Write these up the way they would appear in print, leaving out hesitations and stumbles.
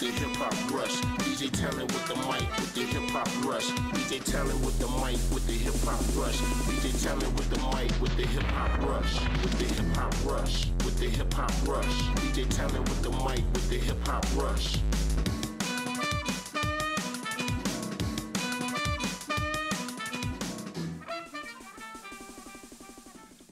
the hip hop rush. DJ Talent with the mic with the hip hop rush. DJ Talent with the mic with the hip hop rush. DJ Talent with the mic with the hip hop rush. With the hip hop rush. With the hip hop rush. DJ Talent with the mic with the hip hop rush.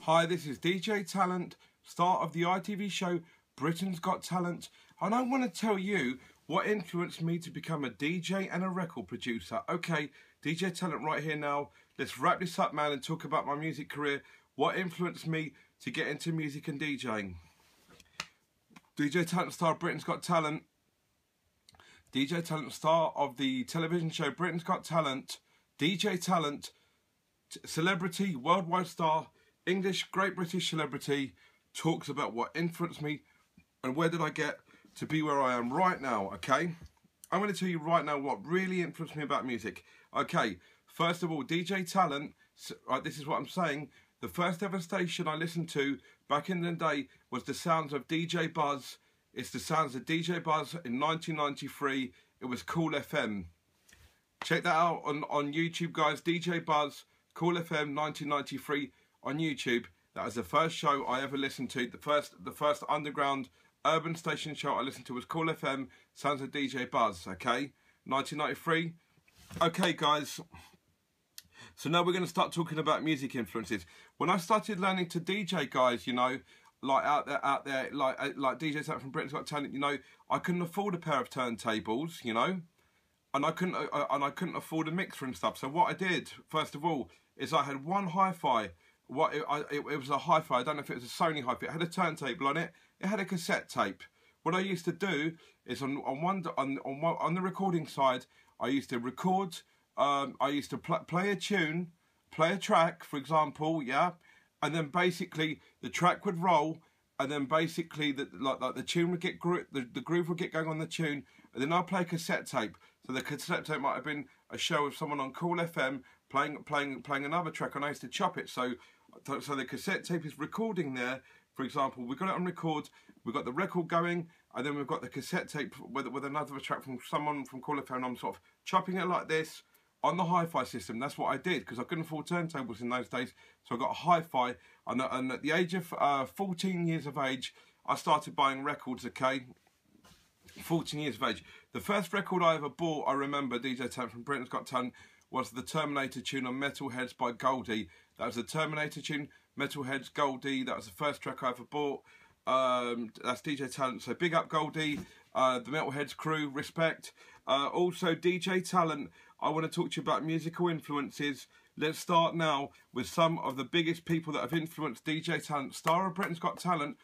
Hi, this is DJ Talent, star of the ITV show Britain's Got Talent, and I want to tell you what influenced me to become a DJ and a record producer. Okay, DJ Talent right here now. Let's wrap this up, man, and talk about my music career. What influenced me to get into music and DJing? DJ Talent, star of Britain's Got Talent. DJ Talent, star of the television show Britain's Got Talent. DJ Talent, celebrity, worldwide star, English, Great British celebrity, talks about what influenced me and where did I get to be where I am right now, okay? I'm going to tell you right now what really influenced me about music. Okay, first of all, DJ Talent, right, this is what I'm saying. The first ever station I listened to back in the day was the sounds of DJ Buzz. It's the sounds of DJ Buzz in 1993. It was Cool FM. Check that out on YouTube, guys. DJ Buzz, Cool FM 1993. On YouTube. That was the first show I ever listened to. The first underground urban station show I listened to was Cool FM, sounds of DJ Buzz, okay? 1993. Okay, guys. So now we're going to start talking about music influences. When I started learning to DJ, guys, you know, like out there, like DJ Talent from Britain's Got Talent, you know, I couldn't afford a pair of turntables, you know, and I couldn't afford a mixer and stuff. So what I did, first of all, is I had one hi-fi. It was a hi-fi. I don't know if it was a Sony hi-fi. It had a turntable on it. It had a cassette tape. What I used to do is on the recording side, I used to record. I used to play a tune, play a track, for example, yeah, and then basically the track would roll, and then basically the tune would get the groove would get going on the tune, and then I'd play a cassette tape. So the cassette tape might have been a show of someone on Cool FM playing another track, and I used to chop it. So the cassette tape is recording there. For example, we got it on record, we've got the record going, and then we've got the cassette tape with another track from someone from Cool FM. I'm sort of chopping it like this on the hi-fi system. That's what I did, because I couldn't afford turntables in those days. So I got a hi-fi, and at the age of 14 years of age, I started buying records, okay? 14 years of age. The first record I ever bought, I remember, DJ Talent from Britain's Got Talent, was the Terminator tune on Metalheads by Goldie. That was the Terminator tune, Metalheads, Goldie. That was the first track I ever bought. That's DJ Talent. So big up Goldie, the Metalheads crew, respect. Also DJ Talent, I want to talk to you about musical influences. Let's start now with some of the biggest people that have influenced DJ Talent. Star of Britain's Got Talent,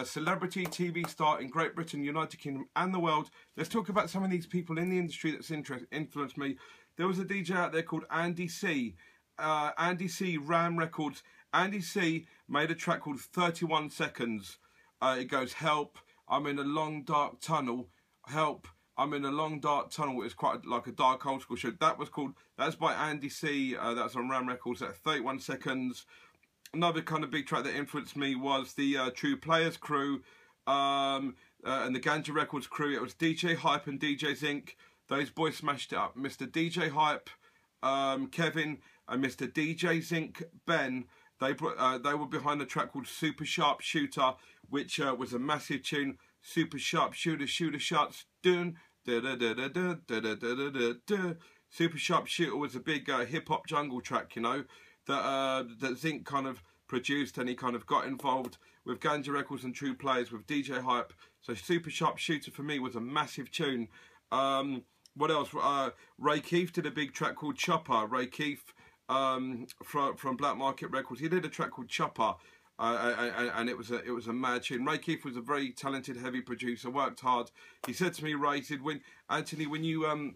celebrity TV star in Great Britain, United Kingdom and the world. Let's talk about some of these people in the industry that's influenced me. There was a DJ out there called Andy C. Andy C ran records. Andy C made a track called 31 Seconds. It goes, help, I'm in a long dark tunnel. Help, I'm in a long dark tunnel. It's quite like a dark old school show. That's by Andy C. That's on Ram Records. That's 31 Seconds. Another kind of big track that influenced me was the True Players crew and the Ganja Records crew. It was DJ Hype and DJ Zinc. Those boys smashed it up. Mr. DJ Hype, Kevin, and Mr. DJ Zinc, Ben, they were behind a track called Super Sharp Shooter, which was a massive tune. Super Sharp Shooter, Shooter Shots, dun, da da da da da da da da da da. Super Sharp Shooter was a big hip-hop jungle track, you know, that Zinc kind of produced, and he kind of got involved with Ganja Records and True Players with DJ Hype. So Super Sharp Shooter for me was a massive tune. What else? Ray Keefe did a big track called Chopper. Ray Keefe from Black Market Records. He did a track called Chopper, and it was a mad tune. Ray Keefe was a very talented, heavy producer. Worked hard. He said to me, Ray, he said, when you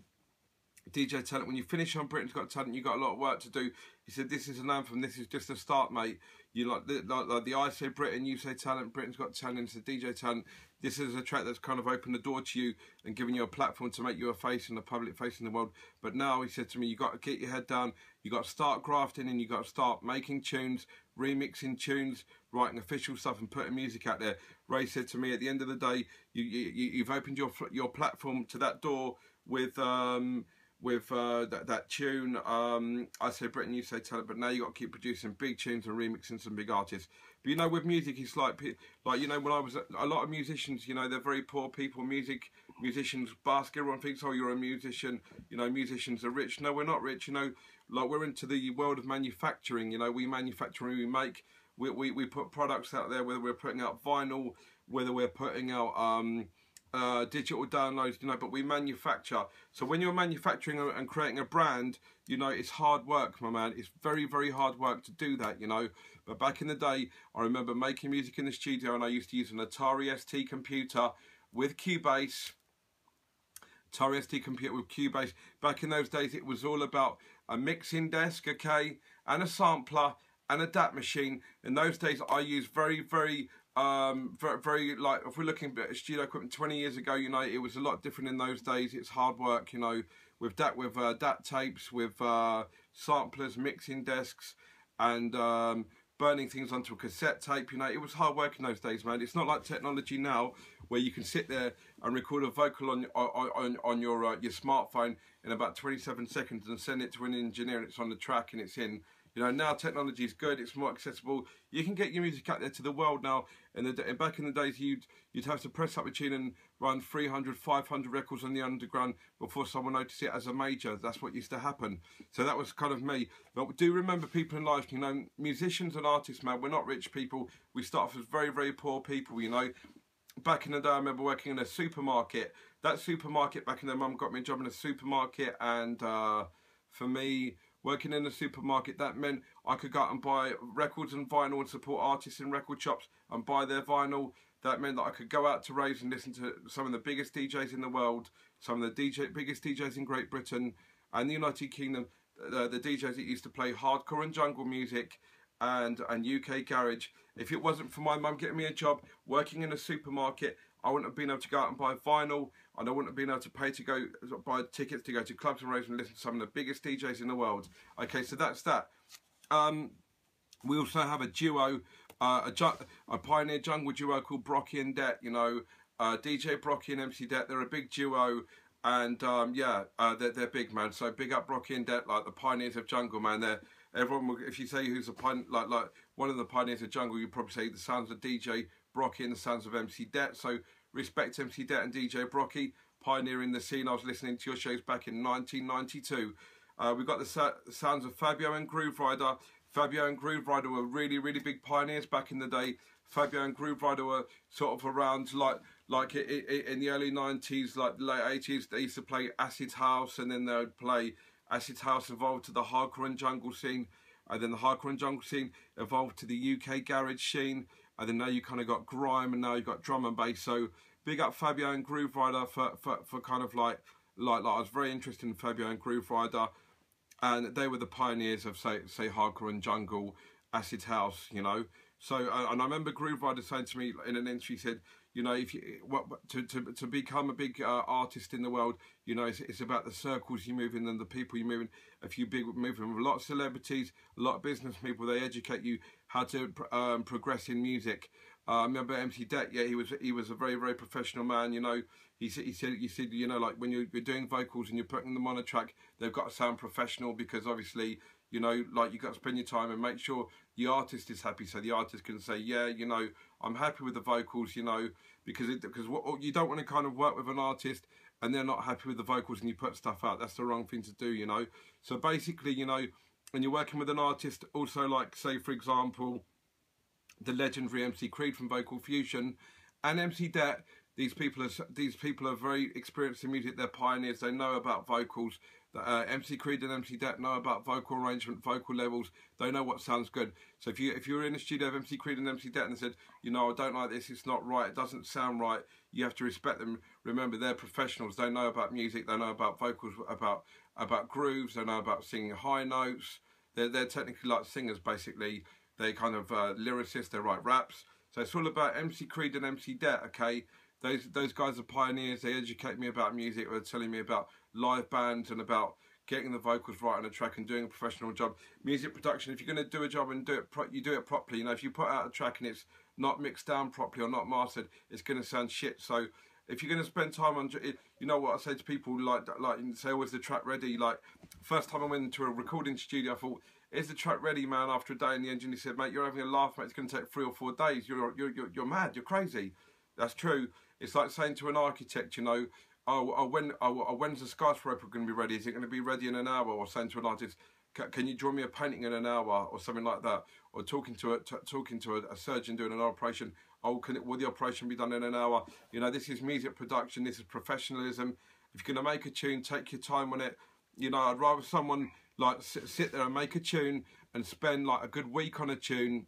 DJ Talent, when you finish on Britain's Got Talent, you got a lot of work to do. He said, this is an anthem. This is just a start, mate. You like the I say Britain, you say Talent. Britain's Got Talent. It's a DJ Talent. This is a track that's kind of opened the door to you and given you a platform to make you a face and a public face in the world. But now, he said to me, you got to get your head down. You got to start grafting, and you got to start making tunes, remixing tunes, writing official stuff, and putting music out there. Ray said to me, at the end of the day, you've opened your platform to that door with that tune. I say Britain, you say talent, but now you got to keep producing big tunes and remixing some big artists. But you know, with music, it's like you know, when I was a lot of musicians, you know, they're very poor people. Musicians bask. Everyone thinks, oh, you're a musician. You know, musicians are rich. No, we're not rich. You know, like we're into the world of manufacturing. You know, we manufacture and we make. We put products out there, whether we're putting out vinyl, whether we're putting out digital downloads, you know, but we manufacture. So when you're manufacturing and creating a brand, you know, it's hard work, my man. It's very, very hard work to do that, you know. But back in the day, I remember making music in the studio, and I used to use an Atari ST computer with Cubase. Atari ST computer with Cubase. Back in those days, it was all about a mixing desk, okay, and a sampler, and a DAT machine. In those days, I used very, like, if we're looking at studio equipment 20 years ago, you know, it was a lot different in those days. It's hard work, you know, with DAT tapes, with samplers, mixing desks, and burning things onto a cassette tape. You know, it was hard work in those days, man. It's not like technology now, where you can sit there and record a vocal on your smartphone in about 27 seconds and send it to an engineer, and it's on the track and it's in. You know, now technology is good, it's more accessible. You can get your music out there to the world now. And back in the days, you'd have to press up a tune and run 300, 500 records on the underground before someone noticed it as a major. That's what used to happen. So that was kind of me. But do remember, people in life, you know, musicians and artists, man, we're not rich people. We start off as very, very poor people, you know. Back in the day, I remember working in a supermarket. That supermarket, back in the day, Mum got me a job in a supermarket, and for me, working in a supermarket, that meant I could go out and buy records and vinyl and support artists in record shops and buy their vinyl. That meant that I could go out to raves and listen to some of the biggest DJs in the world, some of the biggest DJs in Great Britain and the United Kingdom, the DJs that used to play hardcore and jungle music and UK garage. If it wasn't for my mum getting me a job working in a supermarket, I wouldn't have been able to go out and buy vinyl, and I wouldn't have been able to pay to go buy tickets to go to clubs and raves and listen to some of the biggest DJs in the world. Okay, so that's that. We also have a duo, a pioneer jungle duo called Brocky and Det. You know, DJ Brocky and MC Det. They're a big duo, and yeah, they're big, man. So big up Brocky and Det, like the pioneers of jungle, man. Everyone will, if you say who's a like one of the pioneers of jungle, you probably say the sounds of DJ Brocky and the sounds of MC Det. So respect MC Det and DJ Brocky, pioneering the scene. I was listening to your shows back in 1992. We've got the sounds of Fabio and Groove Rider. Fabio and Groove Rider were really, really big pioneers back in the day. Fabio and Groove Rider were sort of around like in the early 90s, like the late 80s. They used to play acid house, and then they would play acid house evolved to the hardcore and jungle scene, and then the hardcore and jungle scene evolved to the UK garage scene. And then now you kind of got grime, and now you've got drum and bass. So big up Fabio and Groove Rider for kind of like I was very interested in Fabio and Groove Rider, and they were the pioneers of say hardcore and jungle, acid house, you know. So and I remember Groove Rider saying to me in an interview, he said, you know, if you to become a big artist in the world, you know, it's about the circles you move in and the people you move in. If you move in with a lot of celebrities, a lot of business people, they educate you how to progress in music. I remember MC Det, yeah, he was a very, very professional man. You know, he said, you know, like when you're doing vocals and you're putting them on a track, they've got to sound professional, because obviously, you know, like you got to spend your time and make sure the artist is happy, so the artist can say, yeah, you know, I'm happy with the vocals, you know, because what you don't want to kind of work with an artist and they're not happy with the vocals and you put stuff out. That's the wrong thing to do, you know. So basically, you know, when you're working with an artist, also like, say, for example, the legendary MC Creed from Vocal Fusion and MC Det, these people are very experienced in music. They're pioneers. They know about vocals. MC Creed and MC Det know about vocal arrangement, vocal levels. They know what sounds good. So if you're in a studio of MC Creed and MC Det and they said, you know, I don't like this, it's not right, it doesn't sound right, you have to respect them. Remember, they're professionals. They know about music. They know about vocals, about grooves. They know about singing high notes. They're technically like singers, basically. They kind of lyricists. They write raps. So it's all about MC Creed and MC Det. Okay. Those guys are pioneers. They educate me about music. They're telling me about live bands and about getting the vocals right on a track and doing a professional job. Music production, if you're going to do a job and you do it properly, you know, if you put out a track and it's not mixed down properly or not mastered, it's going to sound shit. So if you're going to spend time on, you know what I say to people, like say, oh, is the track ready? Like, first time I went into a recording studio, I thought, is the track ready, man? After a day, and the engineer said, mate, you're having a laugh, mate. It's going to take 3 or 4 days. You're mad. You're crazy. That's true. It's like saying to an architect, you know, when's the skyscraper going to be ready? Is it going to be ready in an hour? Or saying to an artist, can you draw me a painting in an hour, or something like that? Or talking to a surgeon doing an operation. Oh, will the operation be done in an hour? You know, this is music production. This is professionalism. If you're going to make a tune, take your time on it. You know, I'd rather someone like sit there and make a tune and spend like a good week on a tune,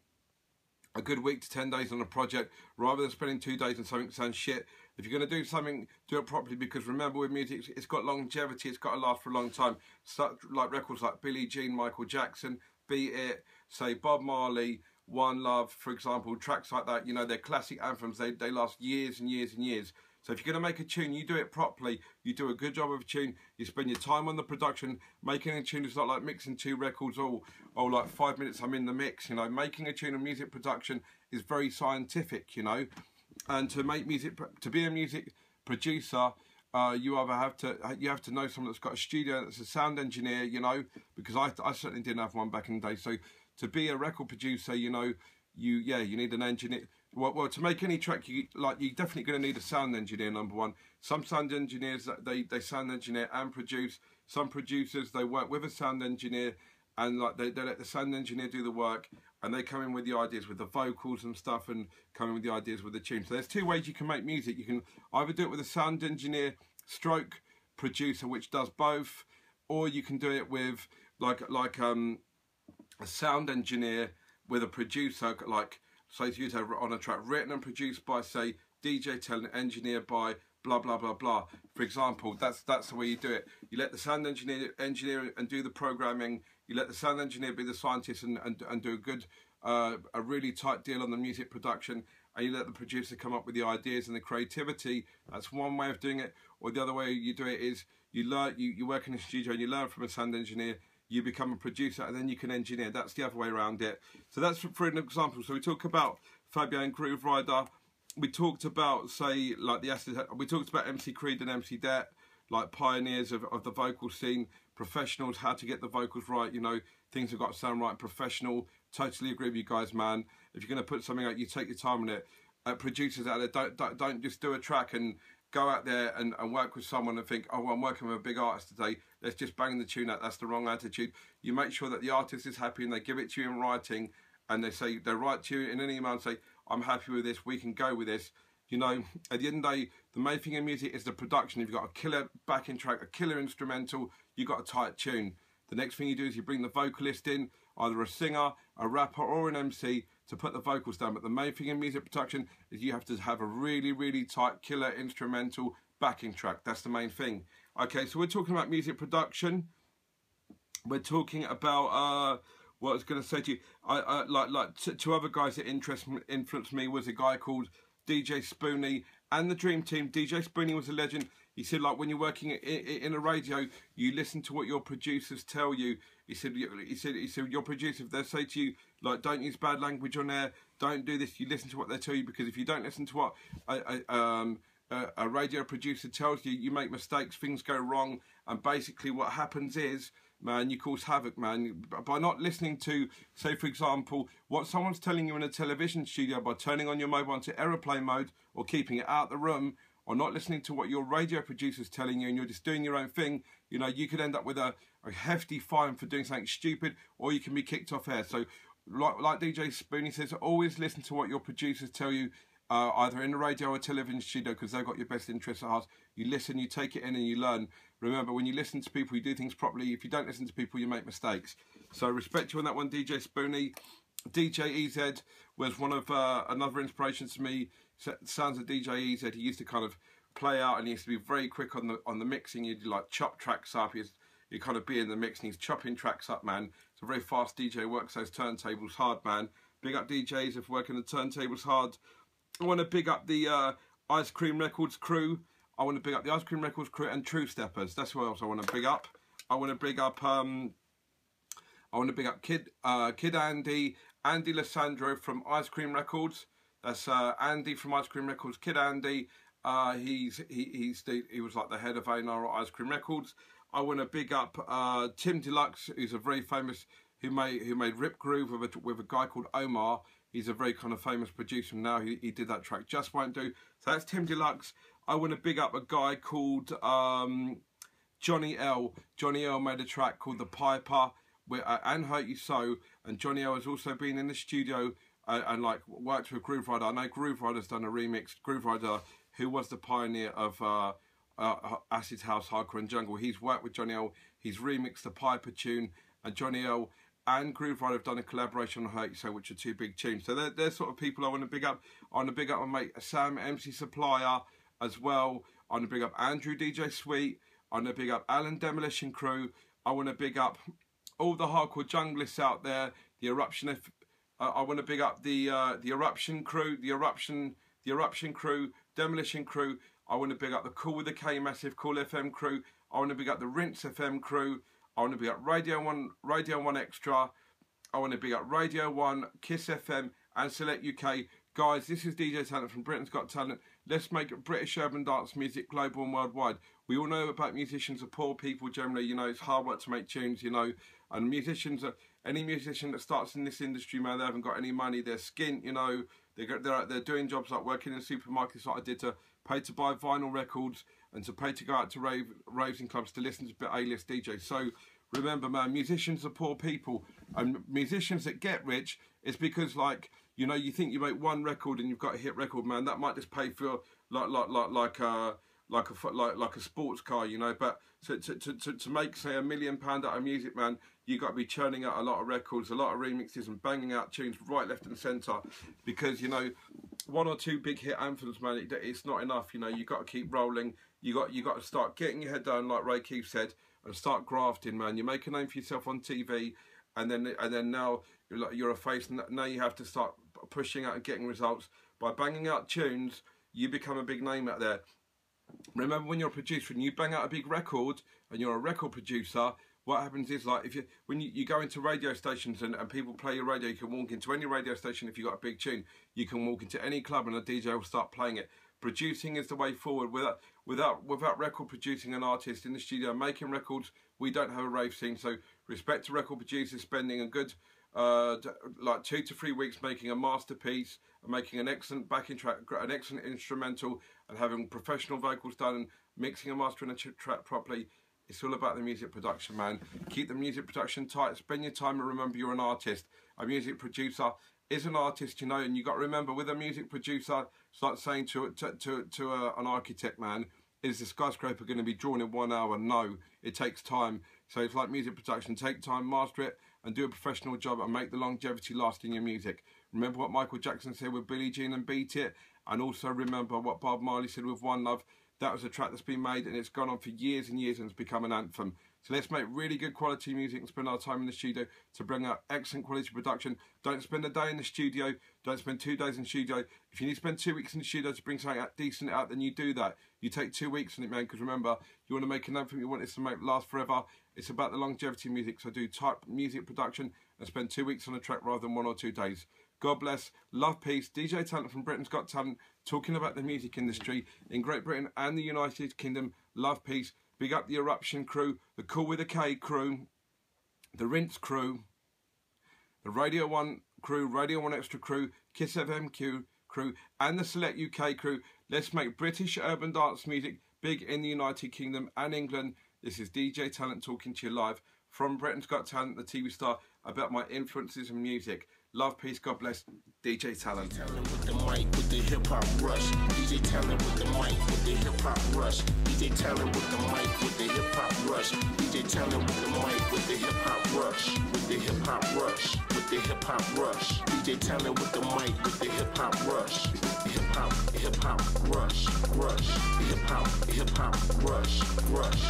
a good week to 10 days on a project, rather than spending 2 days on something that sounds shit. If you're going to do something, do it properly, because remember, with music, it's got longevity. It's got to last for a long time. So, like records like Billie Jean, Michael Jackson, Beat It, say Bob Marley, One Love, for example, tracks like that, you know, they're classic anthems. They last years and years and years. So if you're going to make a tune, you do it properly. You do a good job of a tune. You spend your time on the production. Making a tune is not like mixing 2 records all like 5 minutes I'm in the mix. You know, making a tune and music production is very scientific, you know. And to make music, to be a music producer, you either have to know someone that's got a studio, that's a sound engineer, you know, because I certainly didn't have one back in the day. So to be a record producer, you know, you need an engineer. Well, to make any track, you're definitely going to need a sound engineer, number one. Some sound engineers, they sound engineer and produce. Some producers, they work with a sound engineer, and like they let the sound engineer do the work, and they come in with the ideas with the vocals and stuff, and come in with the ideas with the tune. So there's 2 ways you can make music. You can either do it with a sound engineer stroke producer, which does both, or you can do it with like a sound engineer with a producer, like, say, to use on a track written and produced by, say, DJ Talent, engineered by blah blah blah blah. For example, that's the way you do it. You let the sound engineer and do the programming. You let the sound engineer be the scientist and do a good, a really tight deal on the music production. And you let the producer come up with the ideas and the creativity. That's one way of doing it. Or the other way you do it is you work in a studio and you learn from a sound engineer. You become a producer, and then you can engineer. That's the other way around it. So that's for an example. So we talk about Fabian Groove Rider. We talked about, say, like the acid. We talked about MC Creed and MC Det, like pioneers of the vocal scene, professionals, how to get the vocals right. You know, things have got to sound right, professional. Totally agree with you guys, man. If you're going to put something out, you take your time on it. Producers out there, don't just do a track and go out there and work with someone and think, oh, well, I'm working with a big artist today, let's just bang the tune out. That's the wrong attitude. You make sure that the artist is happy and they give it to you in writing, and they write to you in an email and say, I'm happy with this, we can go with this. You know, at the end of the day, the main thing in music is the production. If you've got a killer backing track, a killer instrumental, you've got a tight tune. The next thing you do is you bring the vocalist in, either a singer, a rapper, or an MC, to put the vocals down. But the main thing in music production is you have to have a really, really tight killer instrumental backing track. That's the main thing. Okay, so we're talking about music production. We're talking about what I was going to say to you. Two other guys that influenced me was a guy called DJ Spoonie and the Dream Team. DJ Spoonie was a legend. He said, like, when you're working in a radio, you listen to what your producers tell you. He said your producer, if they say to you, like, don't use bad language on air, don't do this, you listen to what they tell you, because if you don't listen to what a radio producer tells you, you make mistakes, things go wrong, and basically what happens is, man, you cause havoc, man. By not listening to, say, for example, what someone's telling you in a television studio, by turning on your mobile into aeroplane mode or keeping it out the room, or not listening to what your radio producer's telling you and you're just doing your own thing, you know, you could end up with a hefty fine for doing something stupid, or you can be kicked off air. So, like DJ Spoonie says, always listen to what your producers tell you, either in the radio or television studio, because they've got your best interests at heart. You listen, you take it in, and you learn. Remember, when you listen to people, you do things properly. If you don't listen to people, you make mistakes. So respect you on that one, DJ Spoonie. DJ EZ was one of another inspiration to me. Sounds of DJ EZ. He used to kind of play out, and he used to be very quick on the mixing. He'd like chop tracks up. He'd kind of be in the mix, and he's chopping tracks up, man. It's a very fast DJ. Works those turntables hard, man. Big up DJs if working the turntables hard. I want to big up the Ice Cream Records crew. I want to big up the Ice Cream Records crew and True Steppers. That's what else I want to big up. I want to big up Kid Andy Lissandro from Ice Cream Records. That's Andy from Ice Cream Records, Kid Andy. He was like the head of A&R at Ice Cream Records. I want to big up Tim Deluxe, who's a very famous, who made Rip Groove with a guy called Omar. He's a very kind of famous producer now. He did that track Just Won't Do. So that's Tim Deluxe. I want to big up a guy called Johnny L. Johnny L made a track called The Piper and Hurt You So. And Johnny L has also been in the studio and like worked with Groove Rider. I know Groove Rider's done a remix. Groove Rider, who was the pioneer of Acid House, Hardcore and Jungle. He's worked with Johnny L. He's remixed the Piper tune, and Johnny L and Groove Rider have done a collaboration on Hurt You So, which are two big tunes. So they're sort of people I want to big up. I want to big up my mate Sam MC Supplier as well. I want to big up Andrew DJ Sweet. I want to big up Alan Demolition Crew. I want to big up all the hardcore junglists out there. The Eruption. I want to big up the Eruption Crew, the Eruption Crew, Demolition Crew. I want to big up the Cool with the K Massive Cool FM Crew. I want to big up the Rinse FM Crew. I want to big up Radio 1 Extra. I want to big up Radio 1, Kiss FM and Select UK. Guys, this is DJ Talent from Britain's Got Talent. Let's make British urban dance music global and worldwide. We all know about musicians are poor people generally, you know, it's hard work to make tunes, you know, and musicians are, any musician that starts in this industry, man, they haven't got any money, they're skint, you know, they're doing jobs like working in supermarkets like I did to pay to buy vinyl records and to pay to go out to raves and clubs to listen to A-list DJs. So remember, man, musicians are poor people, and musicians that get rich is because, like, you know, you think you make one record and you've got a hit record, man, that might just pay for like a sports car, you know. But to make, say, £1 million out of music, man, you got to be churning out a lot of records, a lot of remixes, and banging out tunes right, left, and centre. Because, you know, one or two big hit anthems, man, it's not enough. You know, you got to keep rolling. You got to start getting your head down, like Ray Keefe said, and start grafting, man. You make a name for yourself on TV, and then now you're a face. Now you have to start pushing out and getting results by banging out tunes. You become a big name out there. Remember, when you're a producer and you bang out a big record and you're a record producer, what happens is, like, when you go into radio stations and people play your radio, you can walk into any radio station. If you've got a big tune, you can walk into any club and a DJ will start playing it. Producing is the way forward. Without record producing an artist in the studio making records, we don't have a rave scene. So respect to record producers spending a good like 2 to 3 weeks making a masterpiece, making an excellent backing track, an excellent instrumental, and having professional vocals done and mixing and mastering a track properly. It's all about the music production, man. Keep the music production tight. Spend your time and remember you're an artist. A music producer is an artist, you know, and you got to remember, with a music producer, it's like saying to an architect, man, is the skyscraper going to be drawn in 1 hour? No, it takes time. So it's like music production. Take time, master it, and do a professional job and make the longevity last in your music. Remember what Michael Jackson said with Billie Jean and Beat It, and also remember what Bob Marley said with One Love. That was a track that's been made and it's gone on for years and years and it's become an anthem. So let's make really good quality music and spend our time in the studio to bring out excellent quality production. Don't spend a day in the studio. Don't spend 2 days in the studio. If you need to spend 2 weeks in the studio to bring something decent out, then you do that. You take 2 weeks on it, man, because remember, you want to make an anthem, you want it to last forever. It's about the longevity of music. So do type music production and spend 2 weeks on a track rather than 1 or 2 days. God bless, love, peace. DJ Talent from Britain's Got Talent, talking about the music industry in Great Britain and the United Kingdom. Love, peace. Big up the Eruption Crew, the Cool with a K crew, the Rinse crew, the Radio 1 crew, Radio 1 Extra crew, Kiss FM crew, and the Select UK crew. Let's make British urban dance music big in the United Kingdom and England. This is DJ Talent talking to you live from Britain's Got Talent, the TV star, about my influences in music. Love, peace, God bless, DJ Talent. Talent with the mic, with the hip-hop rush. DJ Talent with the mic, with the hip-hop rush. DJ Talent with the mic, with the hip-hop rush. DJ Talent with the mic, with the hip-hop rush. With the hip-hop rush, with the hip-hop rush. DJ Talent with the mic, with the hip-hop rush. Hip-hop rush, rush. Hip-hop rush, rush.